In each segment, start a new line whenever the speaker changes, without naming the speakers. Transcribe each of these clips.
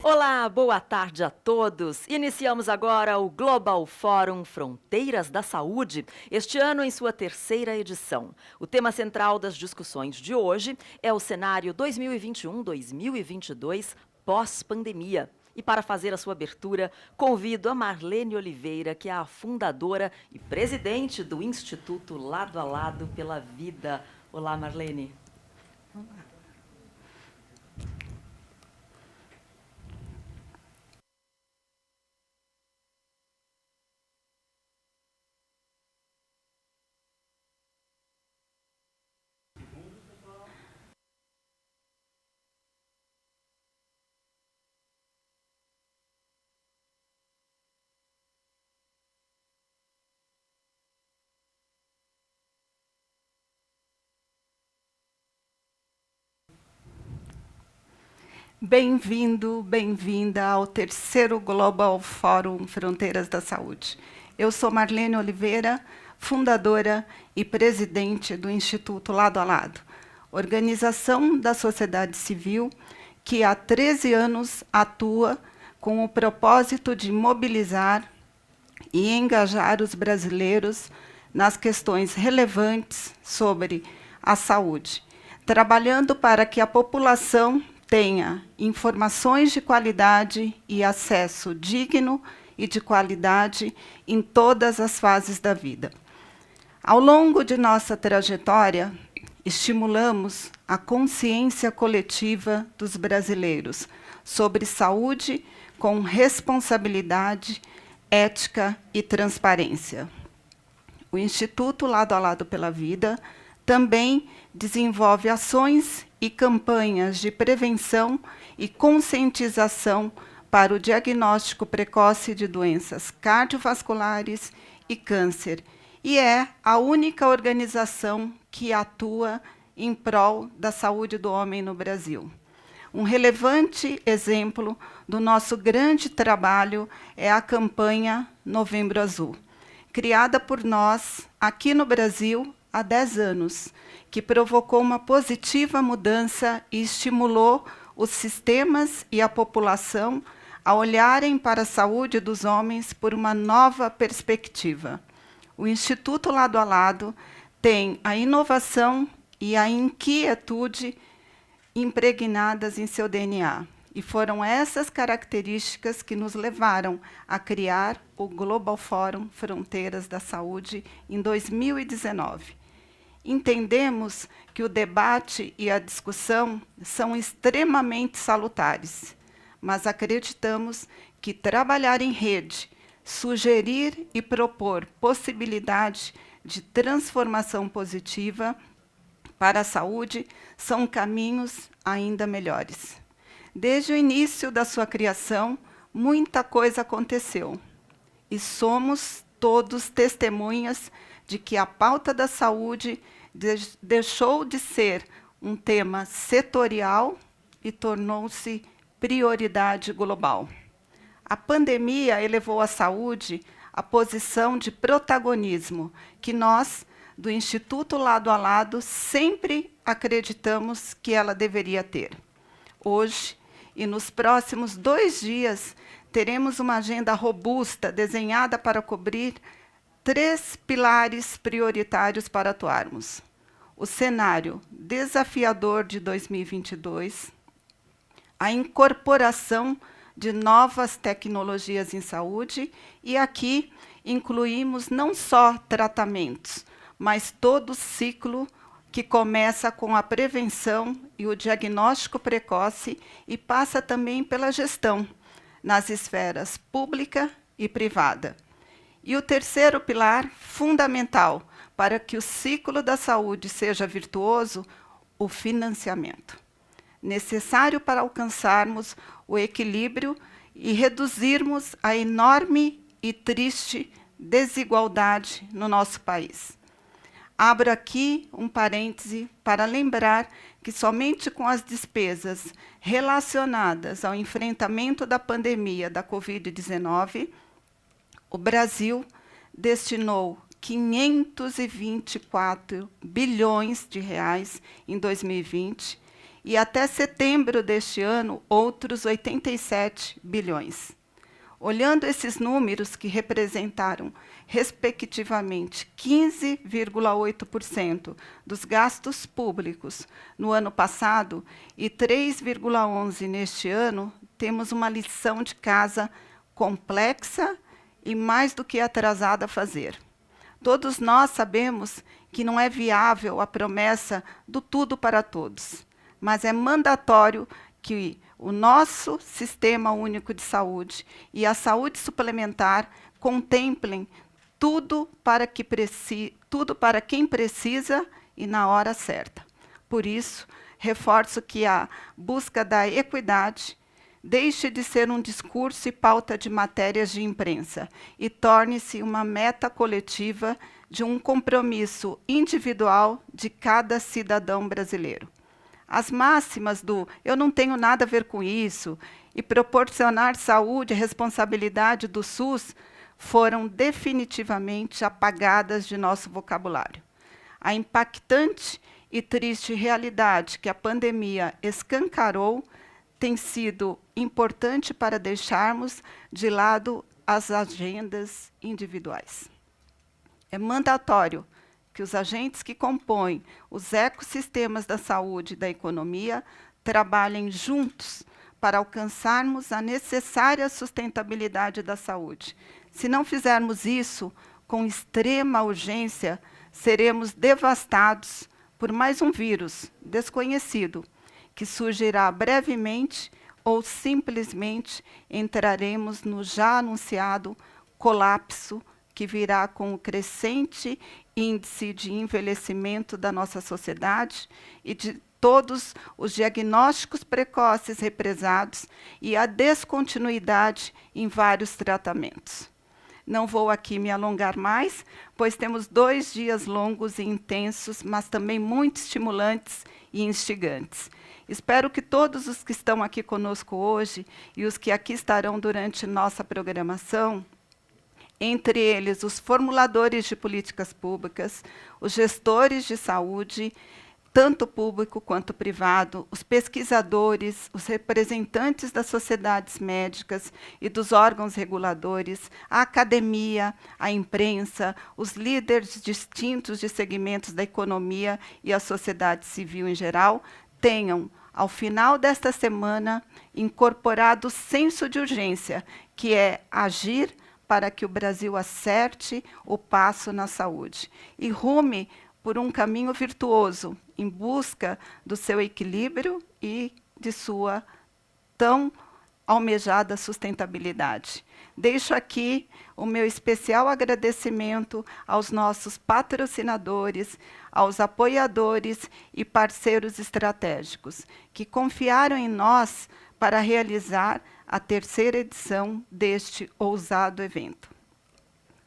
Olá, boa tarde a todos. Iniciamos agora o Global Forum Fronteiras da Saúde, este ano em sua terceira edição. O tema central das discussões de hoje é o cenário 2021-2022 pós-pandemia. E para fazer a sua abertura, convido a Marlene Oliveira, que é a fundadora e presidente do Instituto Lado a Lado pela Vida. Olá, Marlene.
Bem-vindo, bem-vinda ao terceiro Global Forum Fronteiras da Saúde. Eu sou Marlene Oliveira, fundadora e presidente do Instituto Lado a Lado, organização da sociedade civil que há 13 anos atua com o propósito de mobilizar e engajar os brasileiros nas questões relevantes sobre a saúde, trabalhando para que a população tenha informações de qualidade e acesso digno e de qualidade em todas as fases da vida. Ao longo de nossa trajetória, estimulamos a consciência coletiva dos brasileiros sobre saúde com responsabilidade, ética e transparência. O Instituto Lado a Lado pela Vida também desenvolve ações e campanhas de prevenção e conscientização para o diagnóstico precoce de doenças cardiovasculares e câncer, e é a única organização que atua em prol da saúde do homem no Brasil. Um relevante exemplo do nosso grande trabalho é a campanha Novembro Azul, criada por nós aqui no Brasil há 10 anos, que provocou uma positiva mudança e estimulou os sistemas e a população a olharem para a saúde dos homens por uma nova perspectiva. O Instituto Lado a Lado tem a inovação e a inquietude impregnadas em seu DNA. E foram essas características que nos levaram a criar o Global Forum Fronteiras da Saúde em 2019. Entendemos que o debate e a discussão são extremamente salutares, mas acreditamos que trabalhar em rede, sugerir e propor possibilidade de transformação positiva para a saúde são caminhos ainda melhores. Desde o início da sua criação, muita coisa aconteceu, e somos todos testemunhas de que a pauta da saúde deixou de ser um tema setorial e tornou-se prioridade global. A pandemia elevou a saúde à posição de protagonismo que nós, do Instituto Lado a Lado, sempre acreditamos que ela deveria ter. Hoje, e nos próximos 2 dias, teremos uma agenda robusta desenhada para cobrir 3 pilares prioritários para atuarmos: o cenário desafiador de 2022, a incorporação de novas tecnologias em saúde, e aqui incluímos não só tratamentos, mas todo o ciclo que começa com a prevenção e o diagnóstico precoce e passa também pela gestão nas esferas pública e privada. E o terceiro pilar, fundamental para que o ciclo da saúde seja virtuoso, o financiamento. Necessário para alcançarmos o equilíbrio e reduzirmos a enorme e triste desigualdade no nosso país. Abro aqui um parêntese para lembrar que somente com as despesas relacionadas ao enfrentamento da pandemia da Covid-19, o Brasil destinou 524 bilhões de reais em 2020 e até setembro deste ano, outros 87 bilhões. Olhando esses números que representaram, respectivamente, 15,8% dos gastos públicos no ano passado e 3,11% neste ano, temos uma lição de casa complexa e mais do que atrasada a fazer. Todos nós sabemos que não é viável a promessa do tudo para todos, mas é mandatório que o nosso Sistema Único de Saúde e a saúde suplementar contemplem tudo para quem precisa e na hora certa. Por isso, reforço que a busca da equidade deixe de ser um discurso e pauta de matérias de imprensa e torne-se uma meta coletiva de um compromisso individual de cada cidadão brasileiro. As máximas do "eu não tenho nada a ver com isso" e proporcionar saúde e responsabilidade do SUS foram definitivamente apagadas de nosso vocabulário. A impactante e triste realidade que a pandemia escancarou tem sido importante para deixarmos de lado as agendas individuais. É mandatório que os agentes que compõem os ecossistemas da saúde e da economia trabalhem juntos para alcançarmos a necessária sustentabilidade da saúde. Se não fizermos isso com extrema urgência, seremos devastados por mais um vírus desconhecido, que surgirá brevemente ou simplesmente entraremos no já anunciado colapso que virá com o crescente índice de envelhecimento da nossa sociedade e de todos os diagnósticos precoces represados e a descontinuidade em vários tratamentos. Não vou aqui me alongar mais, pois temos 2 dias longos e intensos, mas também muito estimulantes e instigantes. Espero que todos os que estão aqui conosco hoje e os que aqui estarão durante nossa programação, entre eles os formuladores de políticas públicas, os gestores de saúde, tanto público quanto privado, os pesquisadores, os representantes das sociedades médicas e dos órgãos reguladores, a academia, a imprensa, os líderes distintos de segmentos da economia e a sociedade civil em geral, tenham, ao final desta semana, incorporado o senso de urgência, que é agir para que o Brasil acerte o passo na saúde e rume por um caminho virtuoso, em busca do seu equilíbrio e de sua tão almejada sustentabilidade. Deixo aqui o meu especial agradecimento aos nossos patrocinadores, aos apoiadores e parceiros estratégicos, que confiaram em nós para realizar a 3ª edição deste ousado evento.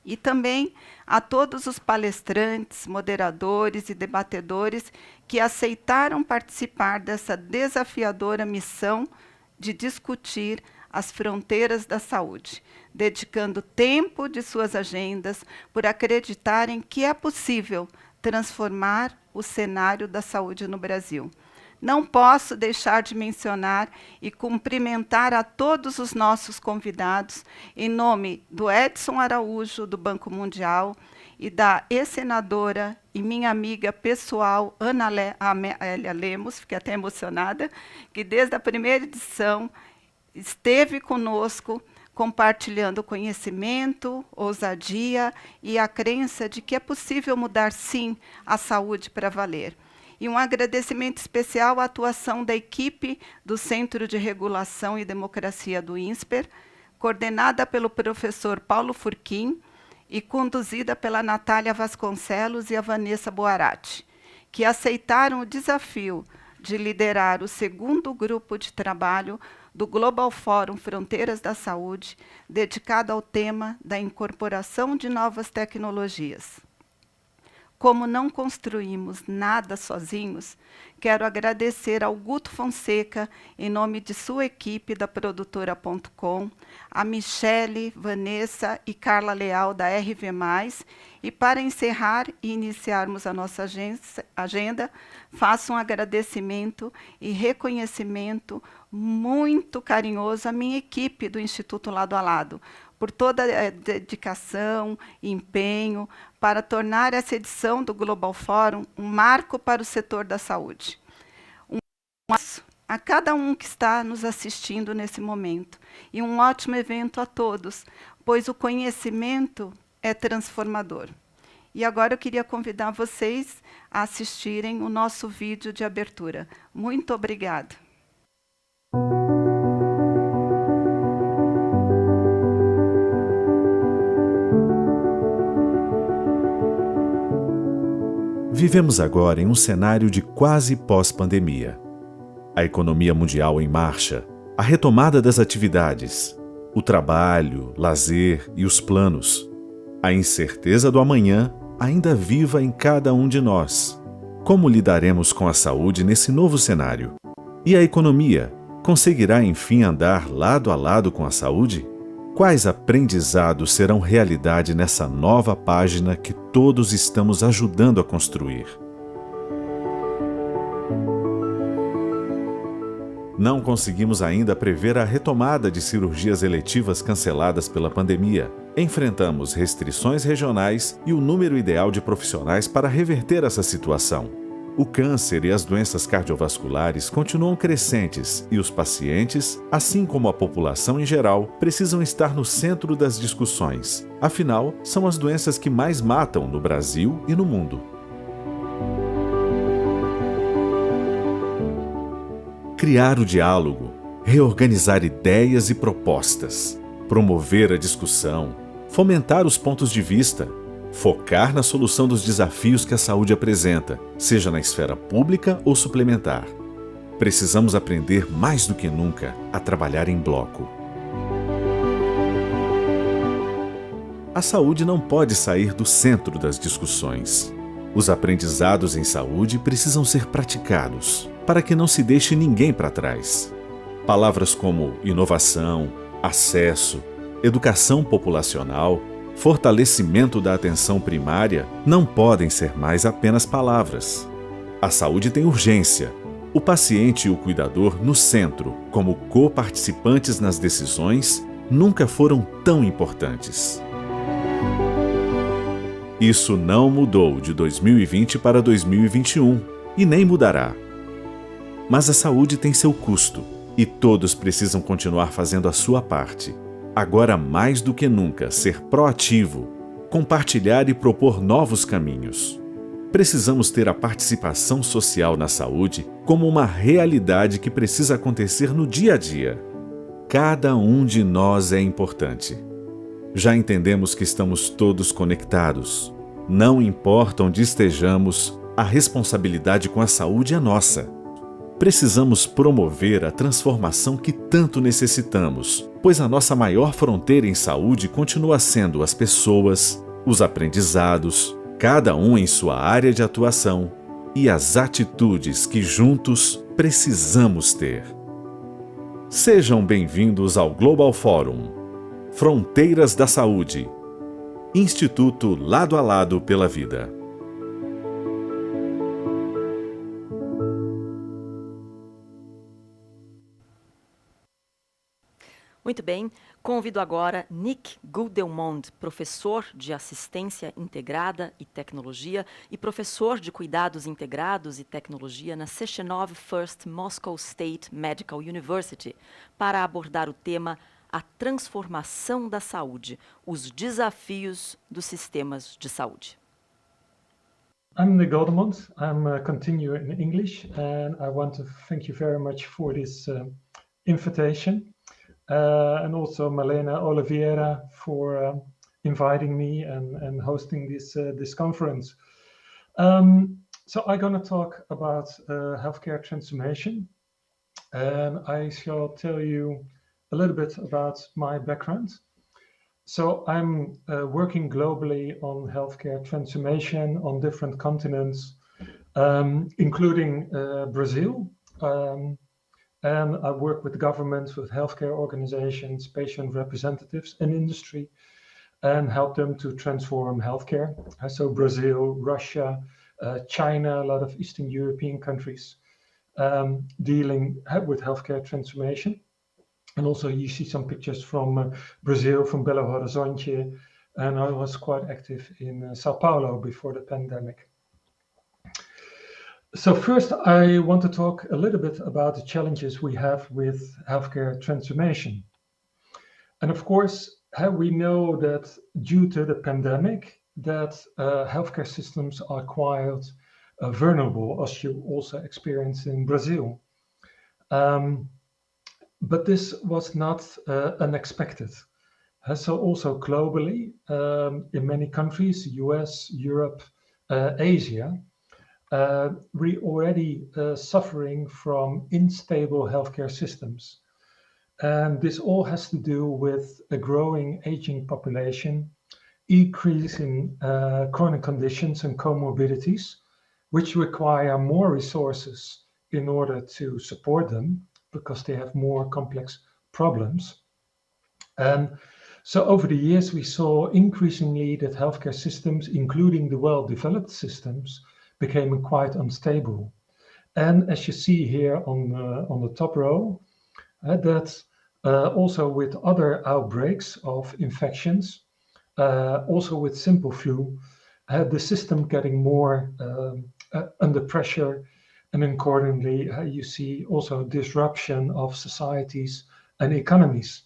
E também a todos os palestrantes, moderadores e debatedores que aceitaram participar dessa desafiadora missão de discutir as fronteiras da saúde, dedicando tempo de suas agendas por acreditarem que é possível transformar o cenário da saúde no Brasil. Não posso deixar de mencionar e cumprimentar a todos os nossos convidados, em nome do Edson Araújo, do Banco Mundial, e da ex-senadora e minha amiga pessoal, Amélia Lemos, fiquei até emocionada, que desde a primeira edição esteve conosco, compartilhando conhecimento, ousadia e a crença de que é possível mudar, sim, a saúde para valer. E um agradecimento especial à atuação da equipe do Centro de Regulação e Democracia do INSPER, coordenada pelo professor Paulo Furquim e conduzida pela Natália Vasconcelos e a Vanessa Boarati, que aceitaram o desafio de liderar o 2º grupo de trabalho do Global Fórum Fronteiras da Saúde, dedicado ao tema da incorporação de novas tecnologias. como não construímos nada sozinhos, quero agradecer ao Guto Fonseca, em nome de sua equipe da produtora.com, a Michele, Vanessa e Carla Leal, da RV+, e para encerrar e iniciarmos a nossa agenda, faço um agradecimento e reconhecimento muito carinhoso à minha equipe do Instituto Lado a Lado, por toda a dedicação e empenho para tornar essa edição do Global Forum um marco para o setor da saúde. Um abraço a cada um que está nos assistindo nesse momento e um ótimo evento a todos, pois o conhecimento é transformador. E agora eu queria convidar vocês a assistirem o nosso vídeo de abertura. Muito obrigada.
Vivemos agora em um cenário de quase pós-pandemia. A economia mundial em marcha, a retomada das atividades, o trabalho, lazer e os planos, a incerteza do amanhã ainda viva em cada um de nós. Como lidaremos com a saúde nesse novo cenário? E a economia conseguirá enfim andar lado a lado com a saúde? Quais aprendizados serão realidade nessa nova página que todos estamos ajudando a construir? Não conseguimos ainda prever a retomada de cirurgias eletivas canceladas pela pandemia. Enfrentamos restrições regionais e o número ideal de profissionais para reverter essa situação. O câncer e as doenças cardiovasculares continuam crescentes e os pacientes, assim como a população em geral, precisam estar no centro das discussões. Afinal, são as doenças que mais matam no Brasil e no mundo. Criar o diálogo, reorganizar ideias e propostas, promover a discussão, fomentar os pontos de vista, focar na solução dos desafios que a saúde apresenta, seja na esfera pública ou suplementar. Precisamos aprender mais do que nunca a trabalhar em bloco. A saúde não pode sair do centro das discussões. Os aprendizados em saúde precisam ser praticados, para que não se deixe ninguém para trás. Palavras como inovação, acesso, educação populacional, fortalecimento da atenção primária não podem ser mais apenas palavras. A saúde tem urgência. O paciente e o cuidador no centro, como co-participantes nas decisões, nunca foram tão importantes. Isso não mudou de 2020 para 2021 e nem mudará. Mas a saúde tem seu custo e todos precisam continuar fazendo a sua parte. Agora mais do que nunca, ser proativo, compartilhar e propor novos caminhos. Precisamos ter a participação social na saúde como uma realidade que precisa acontecer no dia a dia. Cada um de nós é importante. Já entendemos que estamos todos conectados. Não importa onde estejamos, a responsabilidade com a saúde é nossa. Precisamos promover a transformação que tanto necessitamos, pois a nossa maior fronteira em saúde continua sendo as pessoas, os aprendizados, cada um em sua área de atuação, e as atitudes que juntos precisamos ter. Sejam bem-vindos ao Global Forum, Fronteiras da Saúde, Instituto Lado a Lado pela Vida.
Muito bem, convido agora Nick Goudelmond, professor de Assistência Integrada e Tecnologia e professor de Cuidados Integrados e Tecnologia na Sechenov First Moscow State Medical University, para abordar o tema A Transformação da Saúde, os desafios dos sistemas de saúde.
I'm Nick Goudelmond. I'm continuing in English, and I want to thank you very much for this invitation. And also Malena Oliveira for inviting me and hosting this conference. So I'm going to talk about healthcare transformation, and I shall tell you a little bit about my background. So I'm working globally on healthcare transformation on different continents, including Brazil. And I work with governments, with healthcare organizations, patient representatives, and industry, and help them to transform healthcare. So Brazil, Russia, China, a lot of Eastern European countries dealing with healthcare transformation. And also you see some pictures from Brazil, from Belo Horizonte, and I was quite active in Sao Paulo before the pandemic. So first, I want to talk a little bit about the challenges we have with healthcare transformation. And of course, we know that due to the pandemic, that healthcare systems are quite vulnerable, as you also experienced in Brazil. But this was not unexpected. So also globally, in many countries, US, Europe, Asia, we already suffering from unstable healthcare systems. And this all has to do with a growing aging population, increasing chronic conditions and comorbidities, which require more resources in order to support them because they have more complex problems. And so over the years, we saw increasingly that healthcare systems, including the well-developed systems, became quite unstable. And as you see here on the top row, that also with other outbreaks of infections, also with simple flu, the system getting more under pressure, and accordingly, you see also disruption of societies and economies.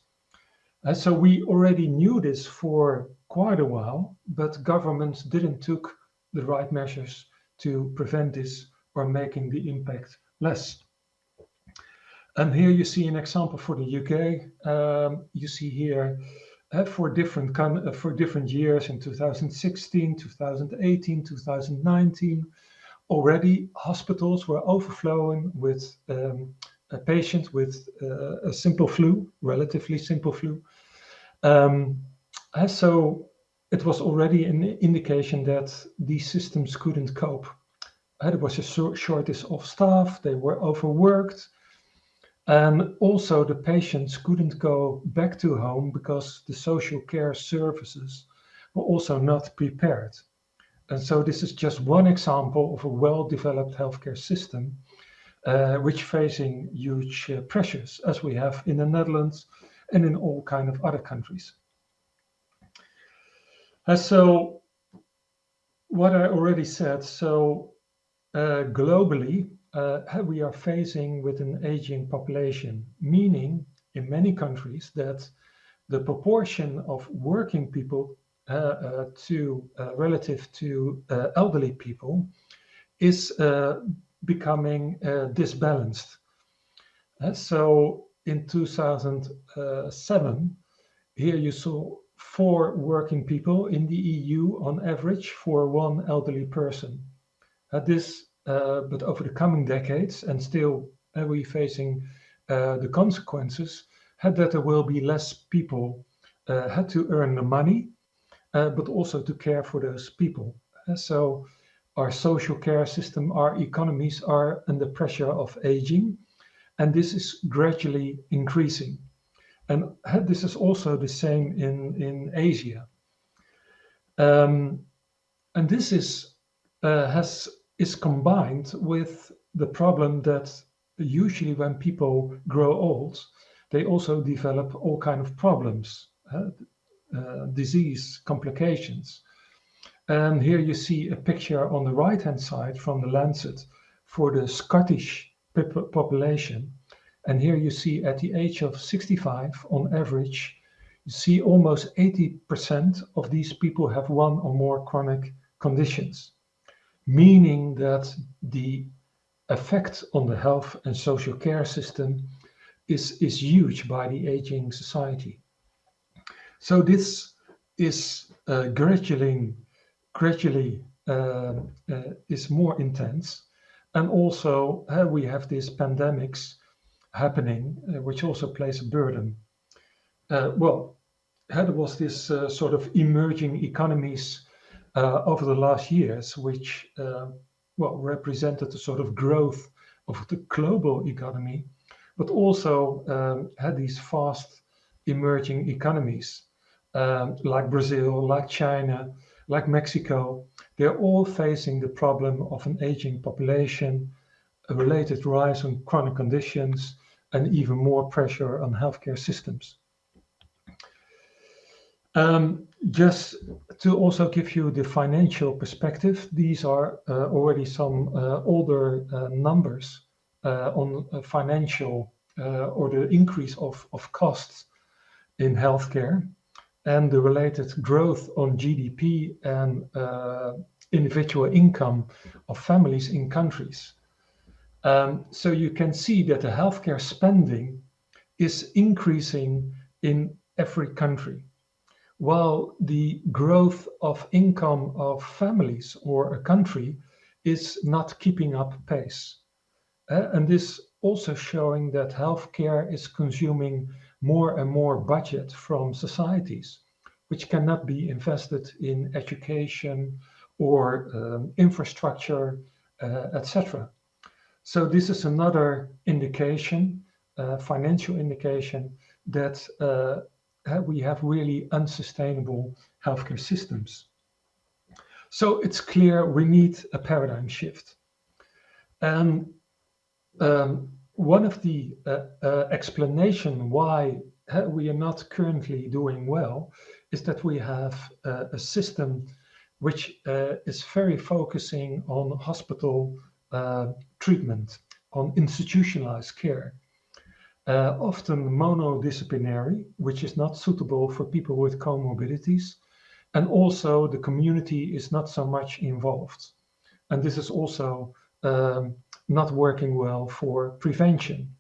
So we already knew this for quite a while, but governments didn't took the right measures to prevent this or making the impact less. And here you see an example for the UK. You see here for different years in 2016, 2018, 2019, already hospitals were overflowing with patients with a simple flu, relatively simple flu. So it was already an indication that these systems couldn't cope. There was a shortage of staff, they were overworked, and also the patients couldn't go back to home because the social care services were also not prepared. And so this is just one example of a well-developed healthcare system which facing huge pressures, as we have in the Netherlands and in all kind of other countries. So what I already said, so globally, we are facing with an aging population, meaning in many countries that the proportion of working people relative to elderly people is becoming disbalanced. So in 2007, here you saw 4 working people in the EU on average for 1 elderly person. But over the coming decades, and still we facing the consequences, that there will be less people had to earn the money, but also to care for those people. So our social care system, our economies are under pressure of aging, and this is gradually increasing. And this is also the same in Asia. And this is combined with the problem that usually when people grow old, they also develop all kind of problems, disease, complications. And here you see a picture on the right-hand side from the Lancet for the Scottish population. And here you see at the age of 65, on average, you see almost 80% of these people have 1 or more chronic conditions, meaning that the effect on the health and social care system is huge by the aging society. So this is gradually is more intense, and also we have these pandemics happening, which also plays a burden. Well, there was this sort of emerging economies over the last years, which represented the sort of growth of the global economy, but also had these fast emerging economies like Brazil, like China, like Mexico. They're all facing the problem of an aging population, a related rise in chronic conditions, and even more pressure on healthcare systems. Just to also give you the financial perspective, these are already some older numbers on financial or the increase of costs in healthcare and the related growth on GDP and individual income of families in countries. So you can see that the healthcare spending is increasing in every country, while the growth of income of families or a country is not keeping up pace. And this also showing that healthcare is consuming more and more budget from societies, which cannot be invested in education or infrastructure, etc. So this is another indication, financial indication, that we have really unsustainable healthcare systems. So it's clear we need a paradigm shift. And one of the explanation why we are not currently doing well is that we have a system which is very focusing on hospital treatment, on institutionalized care. Often monodisciplinary, which is not suitable for people with comorbidities, and also the community is not so much involved. And this is also not working well for prevention.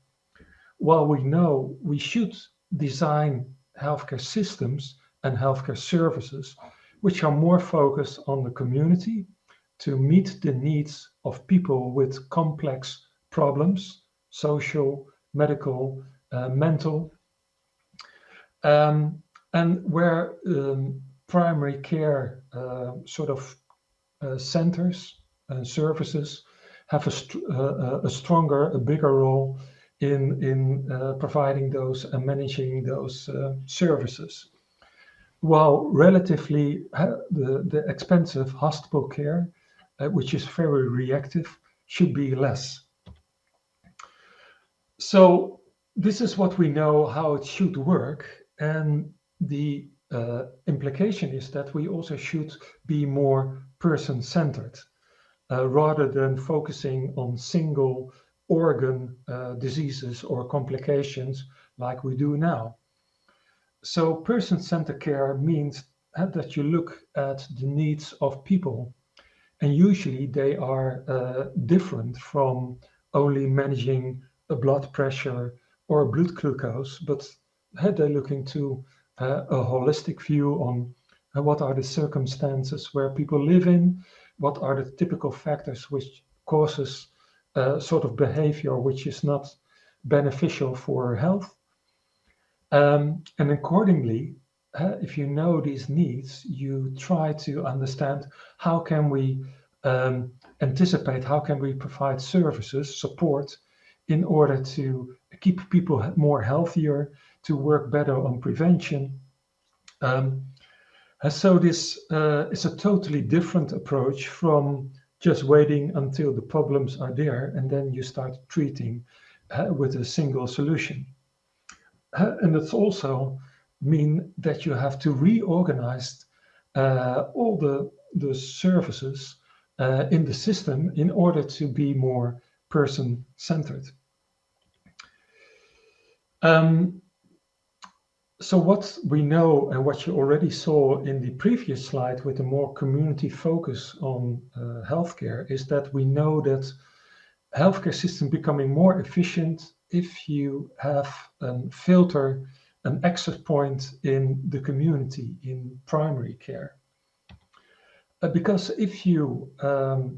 While we know we should design healthcare systems and healthcare services which are more focused on the community to meet the needs of people with complex problems, social, medical, mental, and where primary care centers and services have a stronger, a bigger role in providing those and managing those services. While relatively the expensive hospital care, which is very reactive, should be less. So this is what we know how it should work, and the implication is that we also should be more person-centered rather than focusing on single organ diseases or complications like we do now. So person-centered care means that you look at the needs of people, and usually they are different from only managing a blood pressure or blood glucose, but they're looking to a holistic view on what are the circumstances where people live in, what are the typical factors which causes sort of behavior which is not beneficial for health. And accordingly, if you know these needs, you try to understand how can we anticipate, how can we provide services, support, in order to keep people more healthier, to work better on prevention. So this is a totally different approach from just waiting until the problems are there and then you start treating with a single solution. And it's also mean that you have to reorganize all the services in the system in order to be more person-centered. So what we know and what you already saw in the previous slide with the more community focus on healthcare is that we know that healthcare system becoming more efficient if you have a filter, an access point in the community, in primary care. Because if you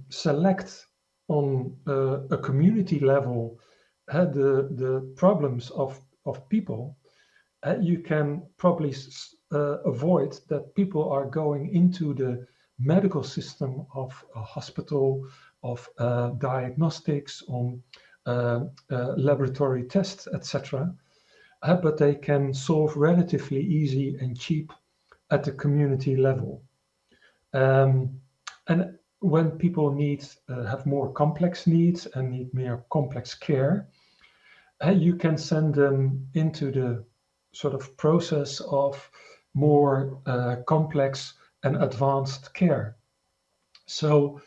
select on a community level the problems of people, you can probably avoid that people are going into the medical system of a hospital, of diagnostics, on laboratory tests, etc. But they can solve relatively easy and cheap at the community level. And when people have more complex needs and need more complex care, you can send them into the sort of process of more complex and advanced care. So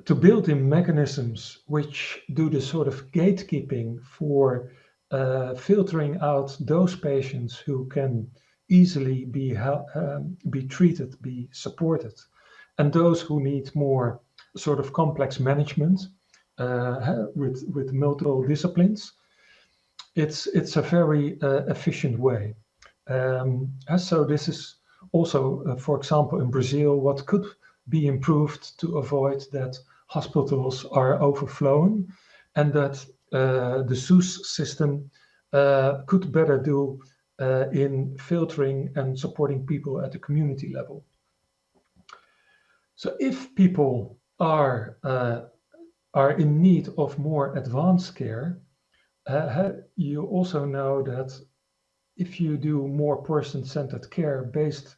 to build in mechanisms which do the sort of gatekeeping for filtering out those patients who can easily be treated, be supported, and those who need more sort of complex management with multiple disciplines, it's a very efficient way. So this is also, for example, in Brazil, what could be improved to avoid that hospitals are overflowing, and that the SUS system could better do in filtering and supporting people at the community level. So if people are in need of more advanced care, you also know that if you do more person-centered care based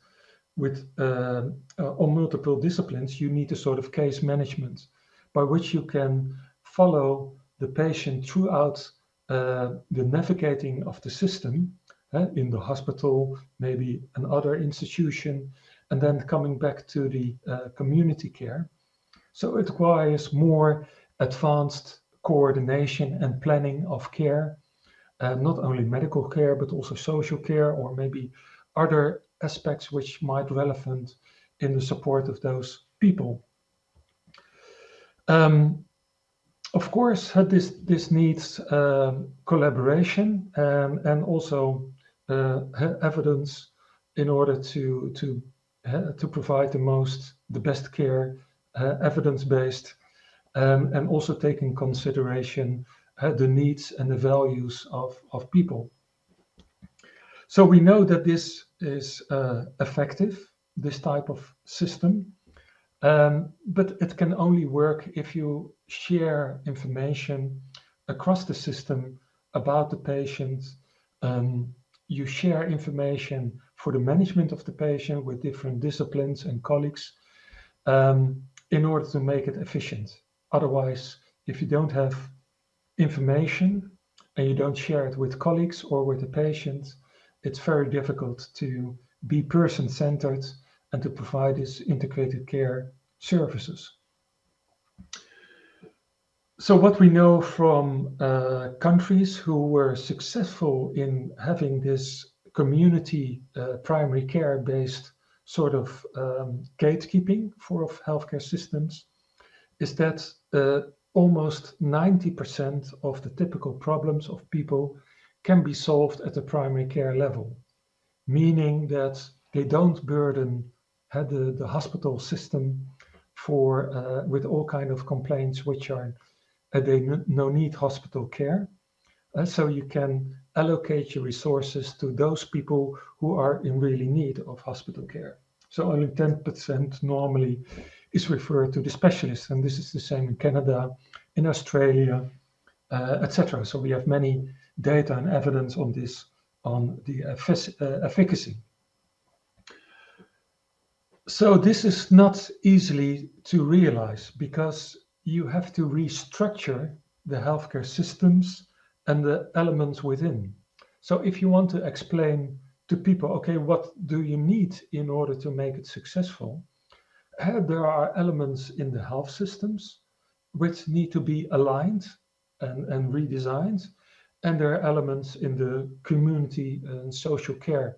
on multiple disciplines, you need a sort of case management by which you can follow the patient throughout the navigating of the system in the hospital, maybe another institution, and then coming back to the community care. So it requires more advanced coordination and planning of care, not only medical care, but also social care, or maybe other aspects which might be relevant in the support of those people. Of course, this needs collaboration and also evidence in order to provide the best care, evidence-based, and also take in consideration the needs and the values of people. So we know that this is effective, this type of system, but it can only work if you share information across the system about the patient. You share information for the management of the patient with different disciplines and colleagues in order to make it efficient. Otherwise, if you don't have information and you don't share it with colleagues or with the patient, it's very difficult to be person-centered and to provide these integrated care services. So what we know from countries who were successful in having this community primary care-based sort of gatekeeping for healthcare systems is that almost 90% of the typical problems of people can be solved at the primary care level, meaning that they don't burden the hospital system with all kind of complaints which are they no need hospital care. So you can allocate your resources to those people who are in really need of hospital care. So only 10% normally is referred to the specialists, and this is the same in Canada, in Australia, etc. So we have many data and evidence on this, on the efficacy. So this is not easily to realize because you have to restructure the healthcare systems and the elements within. So if you want to explain to people, okay, what do you need in order to make it successful? There are elements in the health systems which need to be aligned and redesigned. And there are elements in the community and social care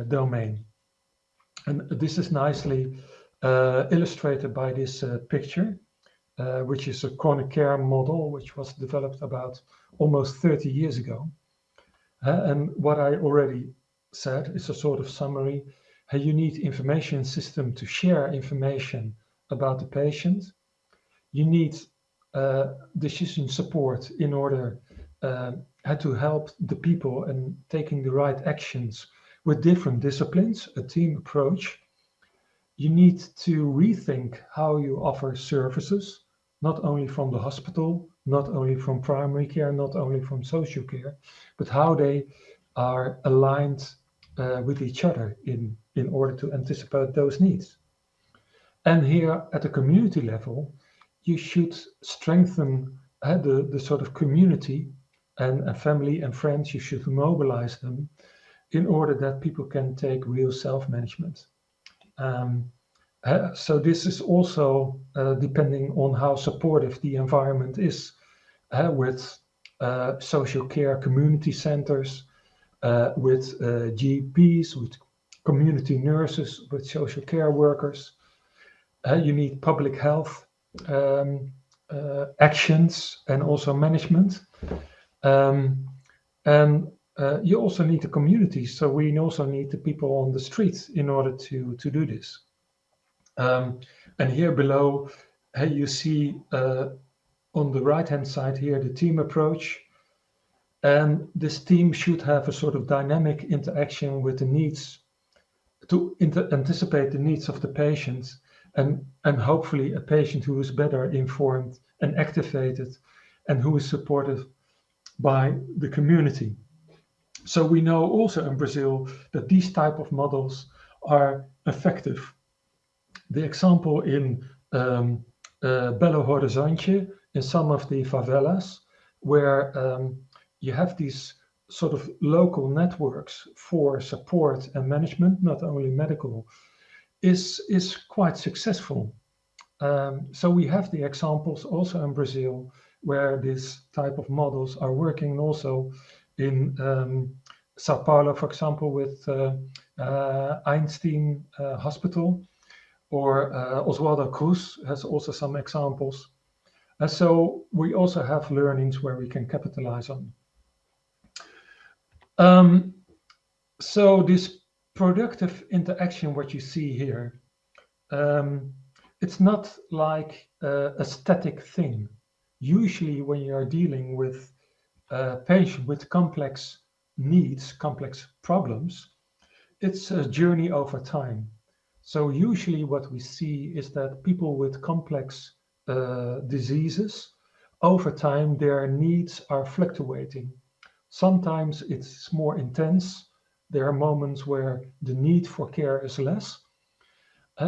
domain. And this is nicely illustrated by this picture, which is a chronic care model, which was developed about almost 30 years ago. And what I already said is a sort of summary. You need information system to share information about the patient. You need decision support in order had to help the people and taking the right actions with different disciplines, a team approach, you need to rethink how you offer services, not only from the hospital, not only from primary care, not only from social care, but how they are aligned with each other in order to anticipate those needs. And here at the community level, you should strengthen the sort of community and family and friends. You should mobilize them in order that people can take real self-management. So this is also depending on how supportive the environment is with social care community centers, with GPs, with community nurses, with social care workers. You need public health actions and also management. And you also need the community. So we also need the people on the streets in order to do this. And here below, you see on the right-hand side here, the team approach. And this team should have a sort of dynamic interaction with the needs to anticipate the needs of the patient and hopefully a patient who is better informed and activated and who is supported by the community. So we know also in Brazil that these type of models are effective. The example in Belo Horizonte, in some of the favelas, where you have these sort of local networks for support and management, not only medical, is quite successful. So we have the examples also in Brazil where this type of models are working, and also in Sao Paulo, for example, with Einstein Hospital, or Oswaldo Cruz has also some examples. And so we also have learnings where we can capitalize on. So this productive interaction, what you see here, it's not like a static thing. Usually when you are dealing with a patient with complex needs, complex problems, it's a journey over time. So usually what we see is that people with complex diseases, over time, their needs are fluctuating. Sometimes it's more intense. There are moments where the need for care is less.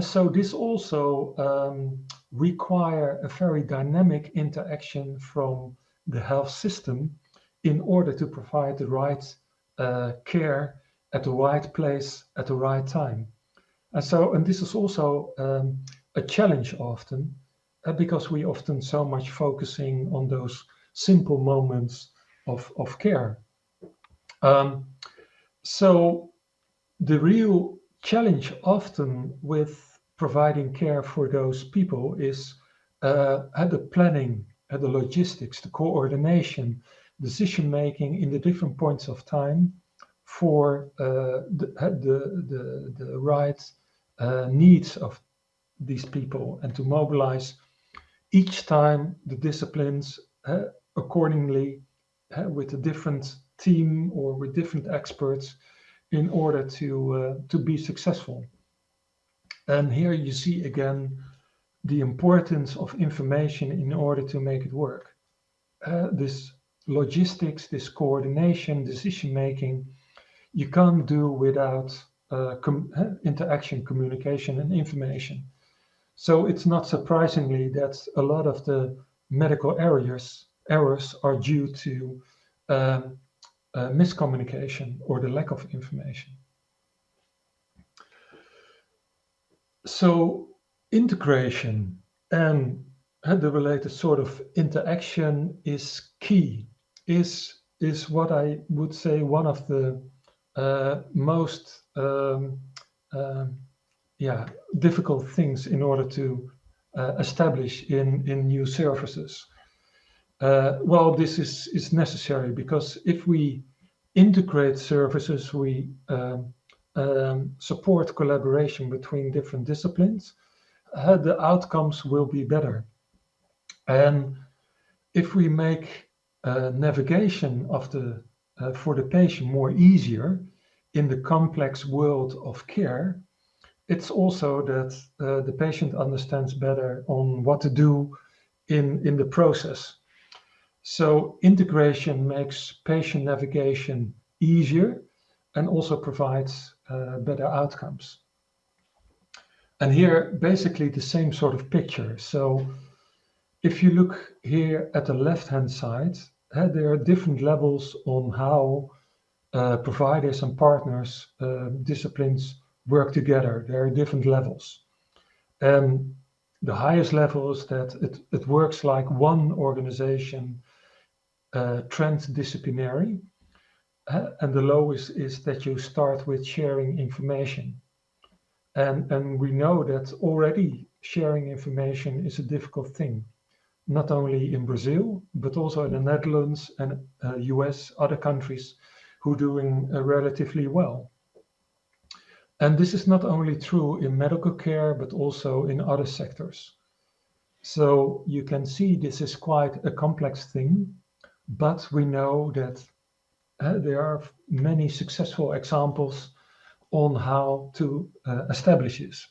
So this also requires a very dynamic interaction from the health system in order to provide the right care at the right place at the right time. And this is also a challenge often, because we often so much focusing on those simple moments of care. So the real challenge often with providing care for those people is the planning, the logistics, the coordination, decision making in the different points of time for the right needs of these people, and to mobilize each time the disciplines accordingly with a different team or with different experts in order to be successful. And here you see again the importance of information in order to make it work. This logistics, this coordination, decision making, you can't do without interaction, communication, and information. So it's not surprisingly that a lot of the medical errors are due to miscommunication or the lack of information. So integration and the related sort of interaction is key, is what I would say one of the most difficult things in order to establish in new services. Well, this is necessary because if we integrate services, we support collaboration between different disciplines, the outcomes will be better. And if we make navigation of for the patient more easier in the complex world of care, it's also that the patient understands better on what to do in the process. So integration makes patient navigation easier and also provides better outcomes. And here, basically the same sort of picture. So if you look here at the left-hand side, there are different levels on how providers and partners, disciplines work together. There are different levels. And the highest level is that it works like one organization, transdisciplinary. And the lowest is that you start with sharing information. And we know that already sharing information is a difficult thing, not only in Brazil, but also in the Netherlands and US, other countries who are doing relatively well. And this is not only true in medical care, but also in other sectors. So you can see this is quite a complex thing, but we know that there are many successful examples on how to establish this.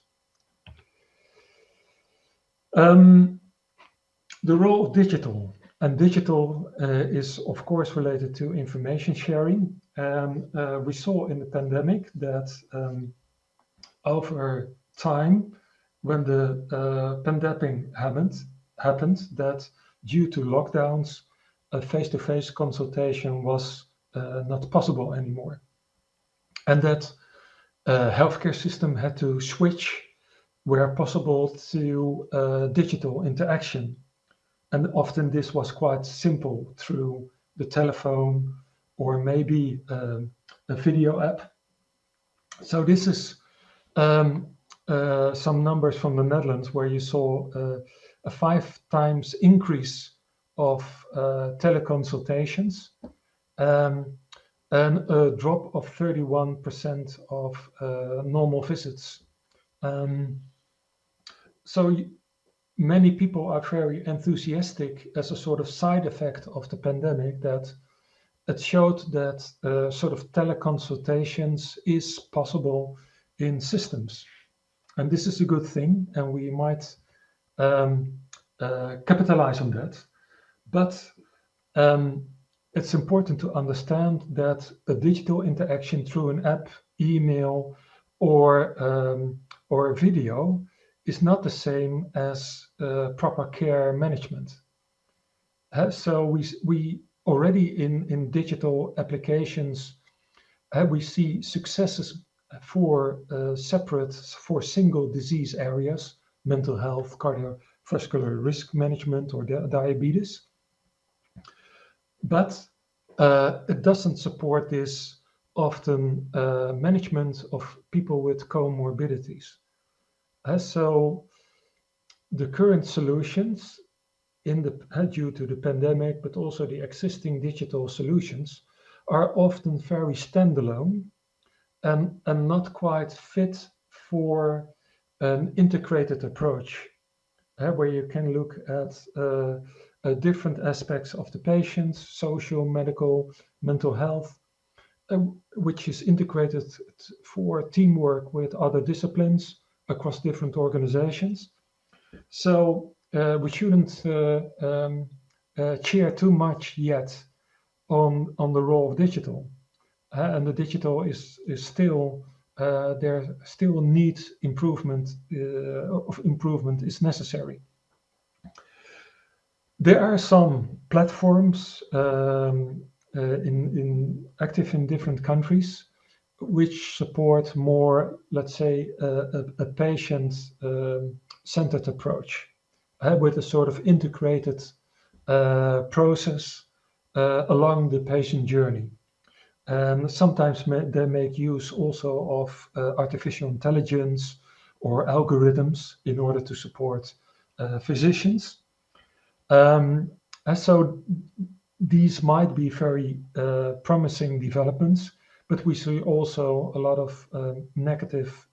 The role of digital. And digital is, of course, related to information sharing. We saw in the pandemic that over time, when the pandemic happened, that due to lockdowns, a face-to-face consultation was not possible anymore. And that healthcare system had to switch where possible to digital interaction. And often this was quite simple through the telephone or maybe a video app. So this is some numbers from the Netherlands where you saw a 5 times increase of teleconsultations and a drop of 31% of normal visits. So many people are very enthusiastic as a sort of side effect of the pandemic that it showed that sort of teleconsultations is possible in systems. And this is a good thing, and we might capitalize on that. But it's important to understand that a digital interaction through an app, email, or a video is not the same as proper care management. So we already in digital applications, we see successes for single disease areas, mental health, cardiovascular risk management, or diabetes. But it doesn't support this often management of people with comorbidities. So the current solutions due to the pandemic, but also the existing digital solutions, are often very standalone and not quite fit for an integrated approach, where you can look at different aspects of the patient's social, medical, mental health, which is integrated for teamwork with other disciplines across different organizations. So we shouldn't cheer too much yet on the role of digital. And the digital is still, there still needs improvement, improvement is necessary. There are some platforms active in different countries which support more, let's say, a patient-centered approach with a sort of integrated process along the patient journey. And sometimes they make use also of artificial intelligence or algorithms in order to support physicians. And so these might be very promising developments, but we see also a lot of negative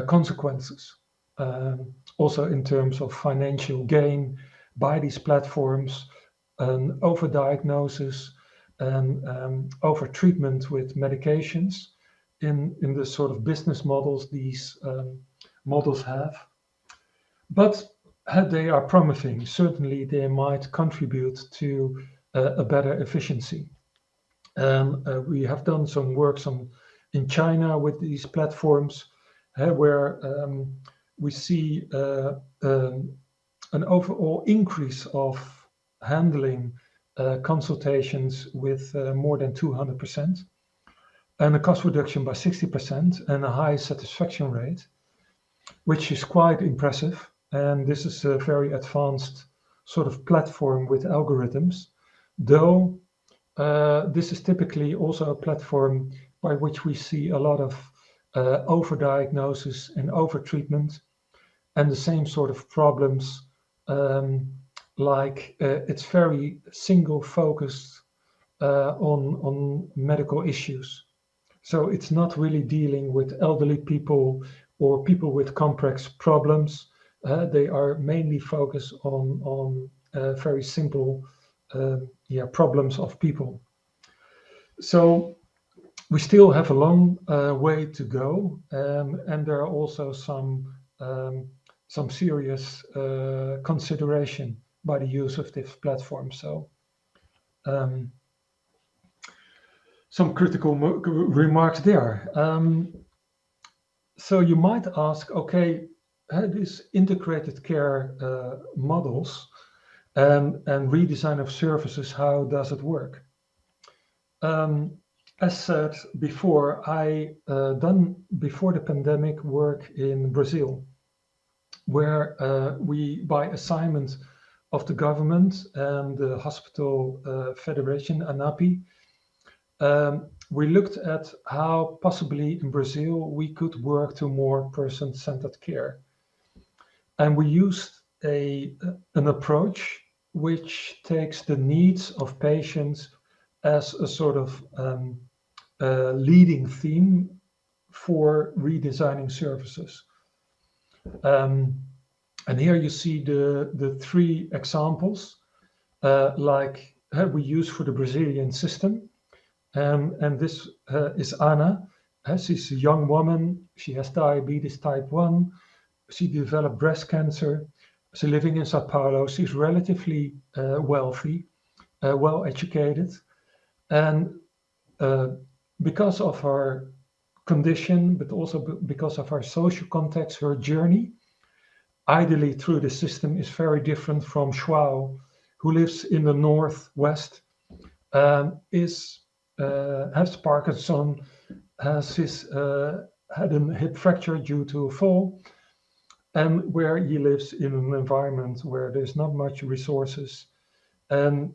consequences, also in terms of financial gain by these platforms, an overdiagnosis and overtreatment with medications in the sort of business models these models have. But they are promising. Certainly they might contribute to a better efficiency. We have done some work in China with these platforms where we see an overall increase of handling consultations with more than 200%, and a cost reduction by 60%, and a high satisfaction rate, which is quite impressive. And this is a very advanced sort of platform with algorithms, though this is typically also a platform by which we see a lot of overdiagnosis and overtreatment, and the same sort of problems, like it's very single focused on medical issues. So it's not really dealing with elderly people or people with complex problems. They are mainly focused on very simple problems of people. So we still have a long way to go, and there are also some serious consideration by the use of this platform. So some critical remarks there. So you might ask, okay, these integrated care models and redesign of services, how does it work? As said before, I done before the pandemic work in Brazil, where we, by assignment of the government and the hospital federation, ANAPI, we looked at how possibly in Brazil we could work to more person-centered care. And we used an approach which takes the needs of patients as a sort of leading theme for redesigning services. And here you see the three examples like we use for the Brazilian system. And this is Ana. She's a young woman. She has diabetes type 1. She developed breast cancer. She's living in Sao Paulo. She's relatively wealthy, well educated. And because of her condition, but also because of her social context, her journey, ideally through the system, is very different from João, who lives in the northwest, has Parkinson, has had a hip fracture due to a fall, and where he lives in an environment where there's not much resources. And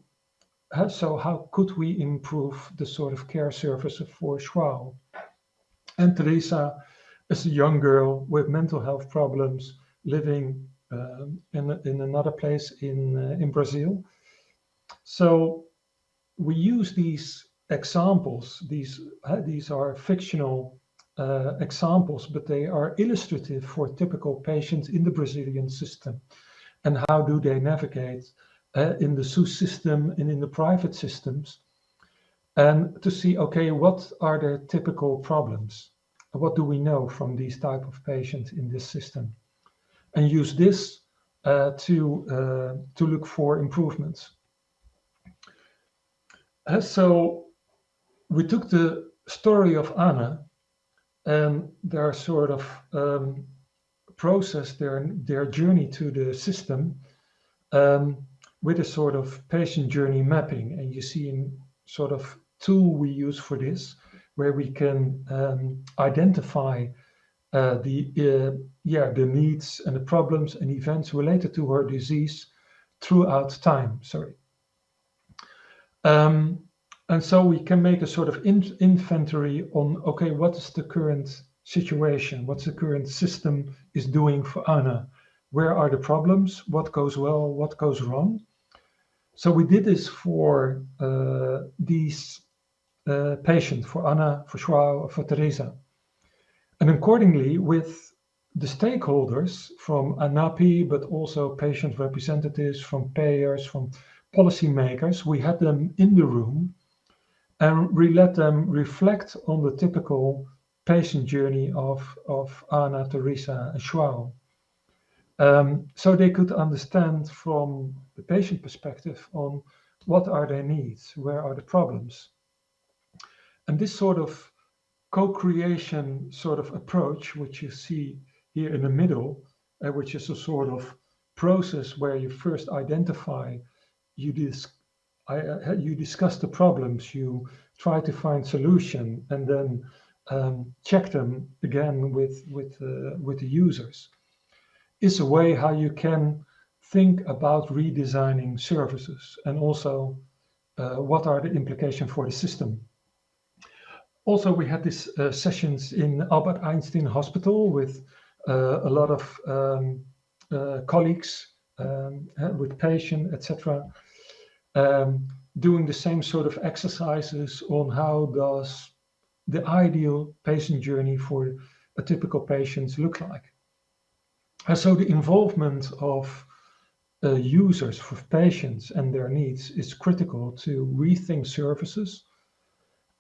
so how could we improve the sort of care services for João? And Teresa is a young girl with mental health problems living in another place in Brazil. So we use these examples. These are fictional examples, but they are illustrative for typical patients in the Brazilian system, and how do they navigate in the SUS system and in the private systems, and to see, okay, what are their typical problems? What do we know from these type of patients in this system? And use this to look for improvements. So we took the story of Ana and their sort of process, their journey to the system with a sort of patient journey mapping. And you see in sort of tool we use for this, where we can identify the needs and the problems and events related to her disease throughout time. And so we can make a sort of inventory on, okay, what is the current situation? What's the current system is doing for Ana? Where are the problems? What goes well? What goes wrong? So we did this for these patients, for Ana, for João, for Teresa. And accordingly, with the stakeholders from ANAPI, but also patient representatives, from payers, from policymakers, we had them in the room and we let them reflect on the typical patient journey of Anna, Teresa, and João. So they could understand from the patient perspective on what are their needs, where are the problems. And this sort of co-creation sort of approach, which you see here in the middle, which is a sort of process where you first identify, you discuss the problems, you try to find solution, and then check them again with the users, is a way how you can think about redesigning services and also what are the implications for the system. Also, we had these sessions in Albert Einstein Hospital with a lot of colleagues, with patients, etc., doing the same sort of exercises on how does the ideal patient journey for a typical patient look like. And so the involvement of users, for patients and their needs, is critical to rethink services.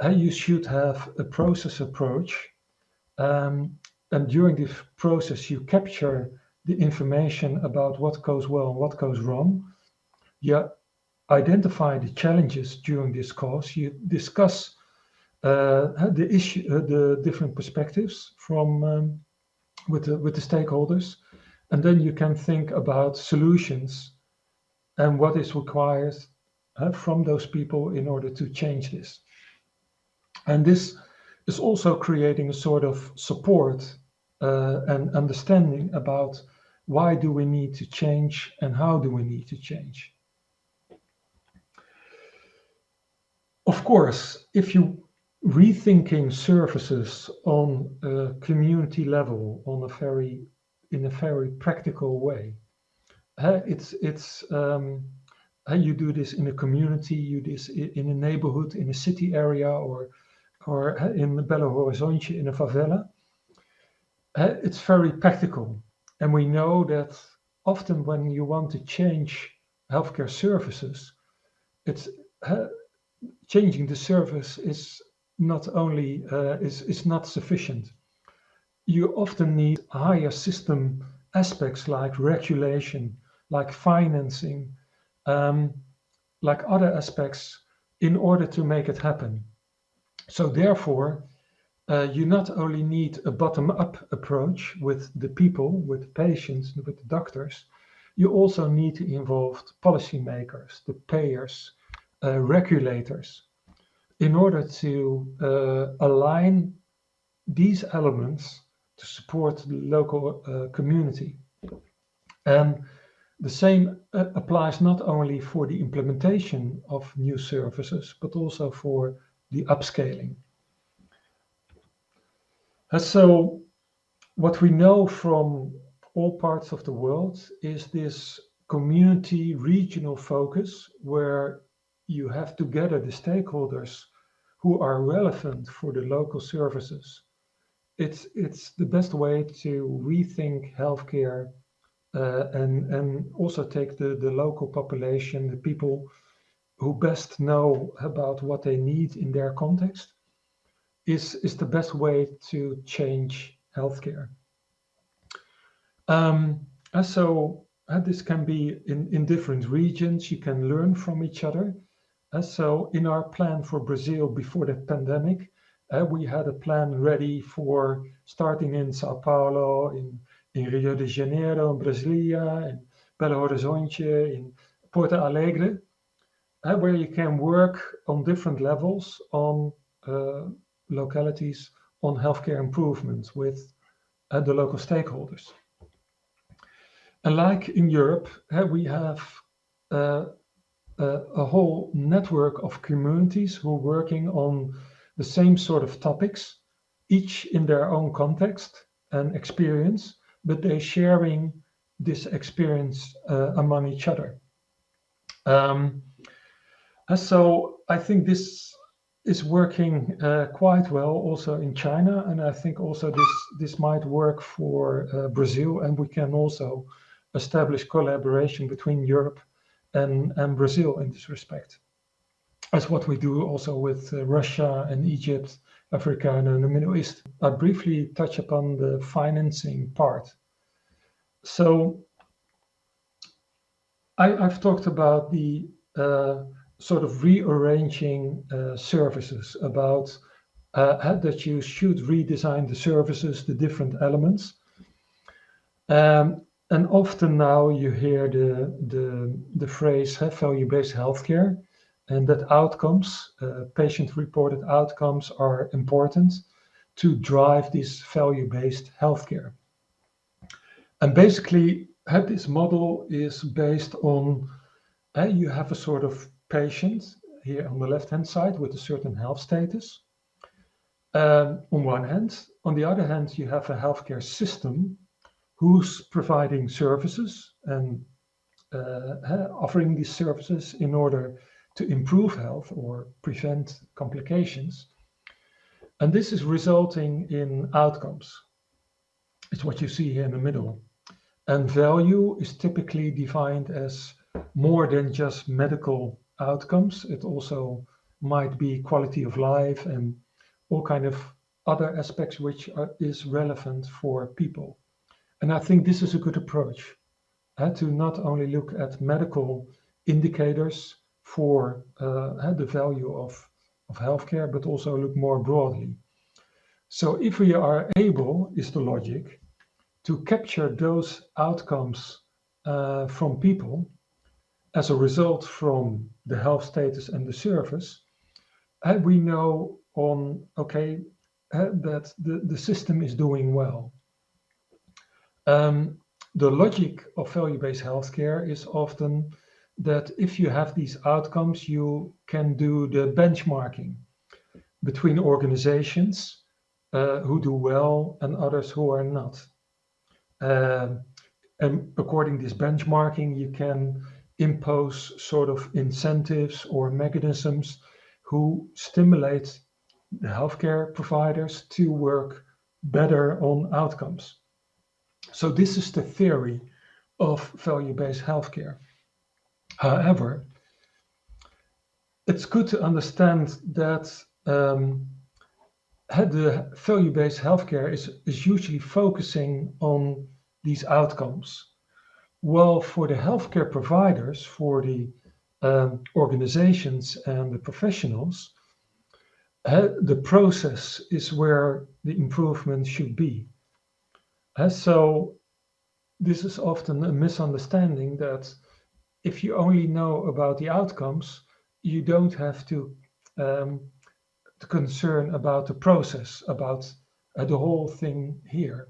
You should have a process approach, and during this process you capture the information about what goes well and what goes wrong. You identify the challenges during this course. You discuss the issue, the different perspectives from with the stakeholders, and then you can think about solutions and what is required from those people in order to change this. And this is also creating a sort of support and understanding about why do we need to change and how do we need to change. Of course, if you rethinking services on a community level, in a very practical way, you do this in a community, you do this in a neighborhood, in a city area, or in Belo Horizonte, in a favela. It's very practical. And we know that often when you want to change healthcare services, it's changing the service is not only is not sufficient. You often need higher system aspects like regulation, like financing, like other aspects in order to make it happen. So therefore, you not only need a bottom-up approach with the people, with the patients, with the doctors, you also need to involve policymakers, the payers, regulators, in order to align these elements to support the local community. And the same applies not only for the implementation of new services, but also for the upscaling. And so what we know from all parts of the world is this community regional focus, where you have together the stakeholders who are relevant for the local services. It's the best way to rethink healthcare and also take the local population, the people who best know about what they need in their context, is the best way to change healthcare. So this can be in different regions. You can learn from each other. So in our plan for Brazil before the pandemic, we had a plan ready for starting in Sao Paulo, in Rio de Janeiro, in Brasilia, in Belo Horizonte, in Porto Alegre, where you can work on different levels on localities on healthcare improvements with the local stakeholders. And like in Europe, we have a whole network of communities who are working on the same sort of topics, each in their own context and experience, but they're sharing this experience among each other. So I think this is working quite well also in China, and I think also this might work for Brazil, and we can also establish collaboration between Europe and Brazil in this respect. That's what we do also with Russia and Egypt, Africa, and the Middle East. I briefly touch upon the financing part. So I've talked about the sort of rearranging services, about that you should redesign the services, the different elements. And often now you hear the phrase value-based healthcare, and that outcomes, patient-reported outcomes, are important to drive this value-based healthcare. And basically, this model is based on you have a sort of patient here on the left-hand side with a certain health status. On one hand, on the other hand, you have a healthcare system who's providing services and offering these services in order to improve health or prevent complications. And this is resulting in outcomes. It's what you see here in the middle. And value is typically defined as more than just medical outcomes. It also might be quality of life and all kind of other aspects which is relevant for people. And I think this is a good approach, to not only look at medical indicators for the value of healthcare, but also look more broadly. So if we are able, is the logic, to capture those outcomes from people as a result from the health status and the service, we know that the system is doing well. The logic of value-based healthcare is often that if you have these outcomes, you can do the benchmarking between organizations who do well and others who are not. And according to this benchmarking, you can impose sort of incentives or mechanisms who stimulate the healthcare providers to work better on outcomes. So this is the theory of value-based healthcare. However, it's good to understand that the value-based healthcare is usually focusing on these outcomes. While for the healthcare providers, for the organizations and the professionals, the process is where the improvement should be. So this is often a misunderstanding that if you only know about the outcomes, you don't have to concern about the process, about the whole thing here.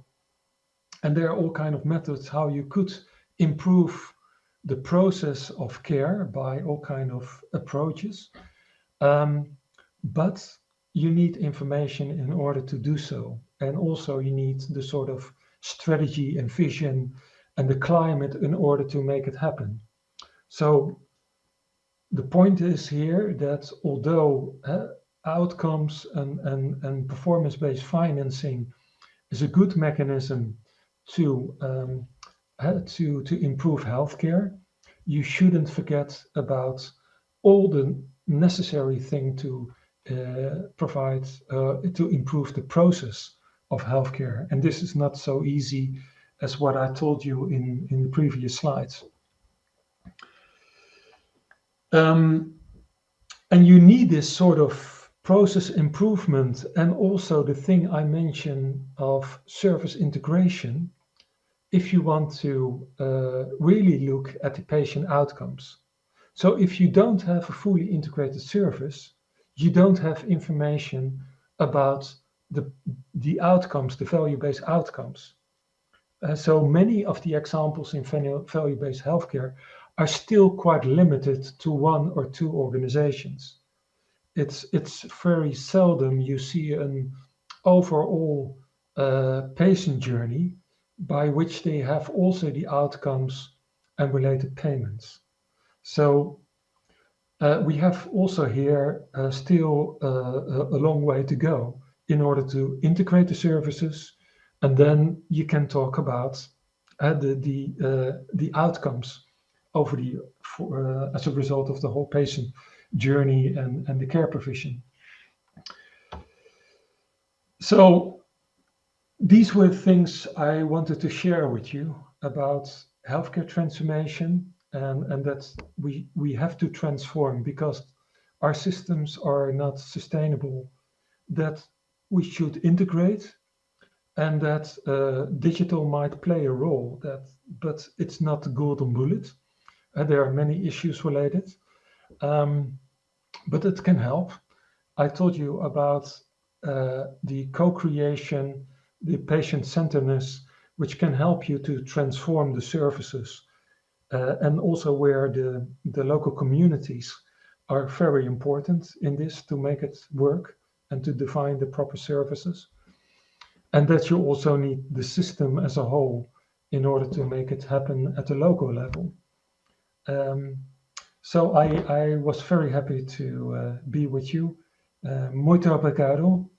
And there are all kinds of methods how you could improve the process of care by all kinds of approaches. But you need information in order to do so. And also you need the sort of strategy and vision and the climate in order to make it happen. So the point is here that although outcomes and performance-based financing is a good mechanism to improve healthcare, you shouldn't forget about all the necessary thing to provide to improve the process of healthcare. And this is not so easy as what I told you in the previous slides. And you need this sort of process improvement and also the thing I mentioned of service integration if you want to really look at the patient outcomes. So if you don't have a fully integrated service, you don't have information about the outcomes, the value-based outcomes. So many of the examples in value-based healthcare are still quite limited to one or two organizations. It's very seldom you see an overall patient journey by which they have also the outcomes and related payments. So we have also here still a long way to go in order to integrate the services, and then you can talk about the outcomes as a result of the whole patient journey and the care provision. So these were things I wanted to share with you about healthcare transformation, and that we have to transform because our systems are not sustainable, that we should integrate, and that digital might play a role, but it's not the golden bullet. There are many issues related, but it can help. I told you about the co-creation, the patient-centeredness, which can help you to transform the services, and also where the local communities are very important in this to make it work and to define the proper services. And that you also need the system as a whole in order to make it happen at a local level. So I was very happy to be with you. Muito obrigado.